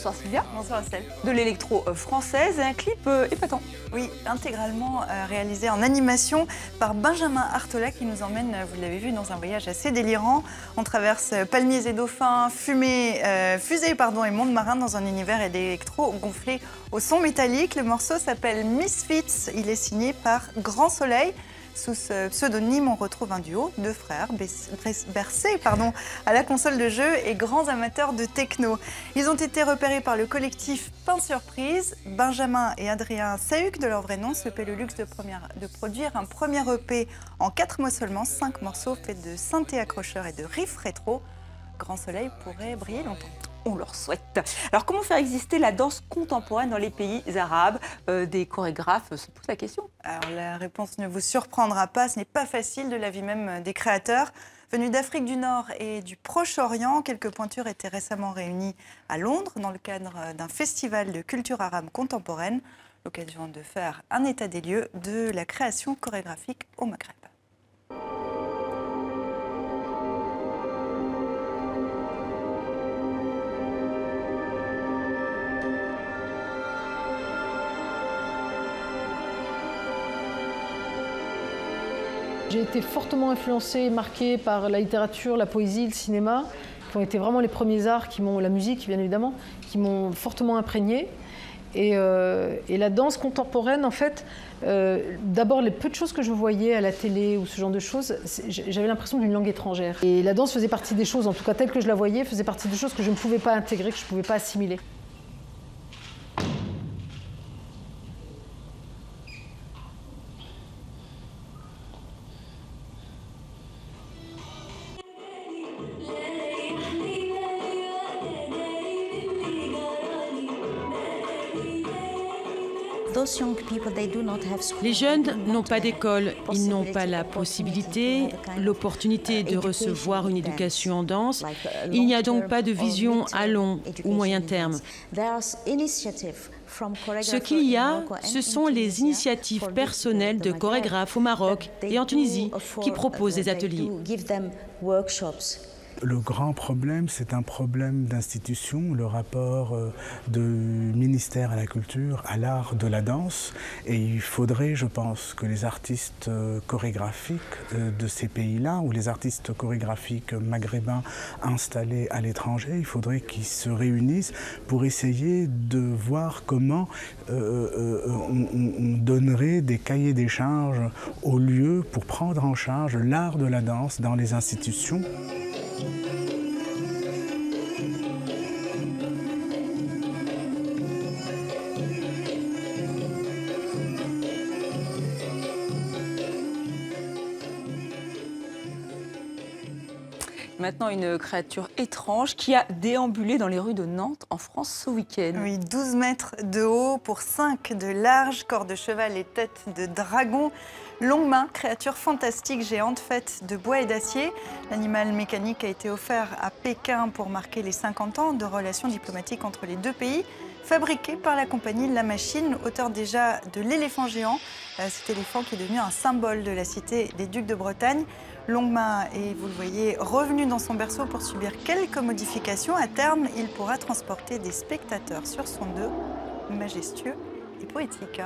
Bonsoir Sylvia. Bonsoir Estelle. De l'électro française et un clip épatant. Oui, intégralement réalisé en animation par Benjamin Artola qui nous emmène, vous l'avez vu, dans un voyage assez délirant. On traverse palmiers et dauphins, fusées et mondes marins dans un univers d'électro gonflé au son métallique. Le morceau s'appelle Misfits. Il est signé par Grand Soleil. Sous ce pseudonyme, on retrouve un duo de frères bercés à la console de jeu et grands amateurs de techno. Ils ont été repérés par le collectif Pain Surprise. Benjamin et Adrien Sahuc, de leur vrai nom, se paient le luxe de produire un premier EP en 4 mois seulement, 5 morceaux faits de synthé accrocheurs et de riffs rétro. Grand Soleil pourrait briller longtemps. On leur souhaite. Alors, comment faire exister la danse contemporaine dans les pays arabes? Des chorégraphes se posent la question. Alors, la réponse ne vous surprendra pas. Ce n'est pas facile, de l'avis même des créateurs. Venus d'Afrique du Nord et du Proche-Orient, quelques pointures étaient récemment réunies à Londres dans le cadre d'un festival de culture arabe contemporaine. L'occasion de faire un état des lieux de la création chorégraphique au Maghreb. J'ai été fortement influencée et marquée par la littérature, la poésie, le cinéma, qui ont été vraiment les premiers arts, la musique bien évidemment, qui m'ont fortement imprégnée. Et la danse contemporaine, en fait, d'abord les peu de choses que je voyais à la télé ou ce genre de choses, j'avais l'impression d'une langue étrangère. Et la danse faisait partie des choses, en tout cas telle que je la voyais, faisait partie des choses que je ne pouvais pas intégrer, que je ne pouvais pas assimiler. Les jeunes n'ont pas d'école, ils n'ont pas la possibilité, l'opportunité de recevoir une éducation en danse. Il n'y a donc pas de vision à long ou moyen terme. Ce qu'il y a, ce sont les initiatives personnelles de chorégraphes au Maroc et en Tunisie qui proposent des ateliers. Le grand problème, c'est un problème d'institution, le rapport du ministère à la culture, à l'art de la danse. Et il faudrait, je pense, que les artistes chorégraphiques de ces pays-là, ou les artistes chorégraphiques maghrébins installés à l'étranger, il faudrait qu'ils se réunissent pour essayer de voir comment on donnerait des cahiers des charges aux lieux pour prendre en charge l'art de la danse dans les institutions. Maintenant, une créature étrange qui a déambulé dans les rues de Nantes, en France, ce week-end. Oui, 12 mètres de haut pour 5 de large, corps de cheval et tête de dragon. Longue main, créature fantastique géante faite de bois et d'acier. L'animal mécanique a été offert à Pékin pour marquer les 50 ans de relations diplomatiques entre les deux pays. Fabriqué par la compagnie La Machine, auteur déjà de l'éléphant géant. Cet éléphant qui est devenu un symbole de la cité des Ducs de Bretagne. Longuemain est, vous le voyez, revenu dans son berceau pour subir quelques modifications. À terme, il pourra transporter des spectateurs sur son dos, majestueux et poétique.